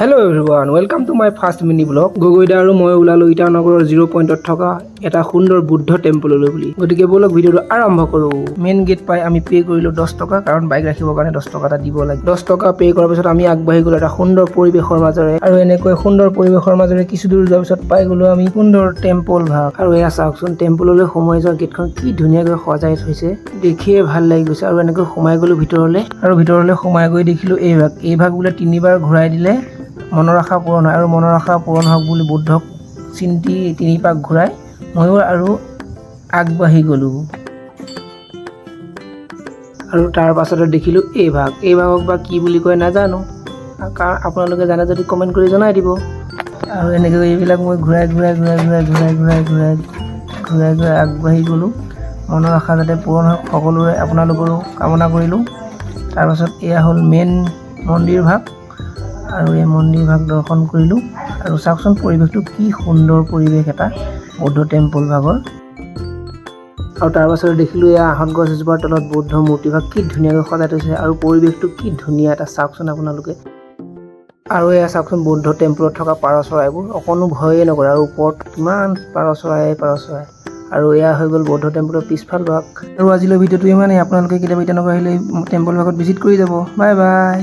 Hello everyone, welcome to my first mini vlog. গগৈদা আৰু মই ওলালো ইটানগৰৰ 0 পইণ্টত থকা এটা সুন্দৰ বুদ্ধ টেম্পললৈ বুলি। গতিকে বলক ভিডিওটো আৰম্ভ কৰো। মেইন গেট পাই আমি পে কৰিলো 10 টকা কাৰণ বাইক ৰাখিবৰ কাৰণে 10 টকা এটা দিব লাগে। 10 টকা পে কৰাৰ পিছত আমি আগবাঢ়ি গলো এটা সুন্দৰ পৰিবেশৰ মাজেৰে আৰু এনেকৈ সুন্দৰ পৰিবেশৰ মাজেৰে কিছু দূৰ যোৱাৰ পিছত পাই গলো আমি সুন্দৰ টেম্পল ভাগ। আৰু এয়া চাওকচোন টেম্পললৈ সোমাই যোৱা গেটখন কি ধুনীয়াকৈ সজাই থৈছে। দেখিয়ে ভাল লাগি গৈছে আৰু এনেকৈ সোমাই গলো ভিতৰলৈ আৰু ভিতৰলৈ সোমাই গৈ দেখিলো এই ভাগ বোলে তিনিবাৰ ঘূৰাই দিলে মনৰ আশা পূৰণ হয় আৰু মনৰ আশা পূৰণ হওক বুলি বুদ্ধক চিন্তি তিনি পাক ঘূৰাই ময়ো আৰু আগবাঢ়ি গ'লোঁ আৰু তাৰ পাছতে দেখিলোঁ এই ভাগক বা কি বুলি কয় নাজানো কাৰণ আপোনালোকে জানে যদি কমেণ্ট কৰি জনাই দিব আৰু এনেকৈ এইবিলাক মই ঘূৰাই আগবাঢ়ি গ'লোঁ মনৰ আশা যাতে পূৰণ হওক সকলোৰে আপোনালোকৰো কামনা কৰিলোঁ। তাৰপাছত এয়া হ'ল মেইন মন্দিৰ ভাগ আৰু এই মন্দিৰ ভাগ দৰ্শন কৰিলোঁ আৰু চাওকচোন পৰিৱেশটো কি সুন্দৰ পৰিৱেশ এটা বৌদ্ধ টেম্পল ভাগৰ আৰু তাৰ পাছতে দেখিলোঁ এয়া আহত গছ এজোপাৰ তলত বৌদ্ধ মূৰ্তি ভাগ কি ধুনীয়াকৈ সজাই থৈছে আৰু পৰিৱেশটো কি ধুনীয়া এটা চাওকচোন আপোনালোকে আৰু এয়া চাওকচোন বৌদ্ধ টেম্পলত থকা পাৰ চৰাইবোৰ অকণো ভয়ে নকৰে আৰু ওপৰত কিমান পাৰ চৰাই আৰু এয়া হৈ গ'ল বৌদ্ধ টেম্পলৰ পিছফাল ভাগ আৰু আজিলৈ ভিডিঅ'টো ইমানেই। আপোনালোকে কেতিয়াবা ইটানগৰ আহিলে টেম্পল ভাগত ভিজিট কৰি যাব। Bye bye.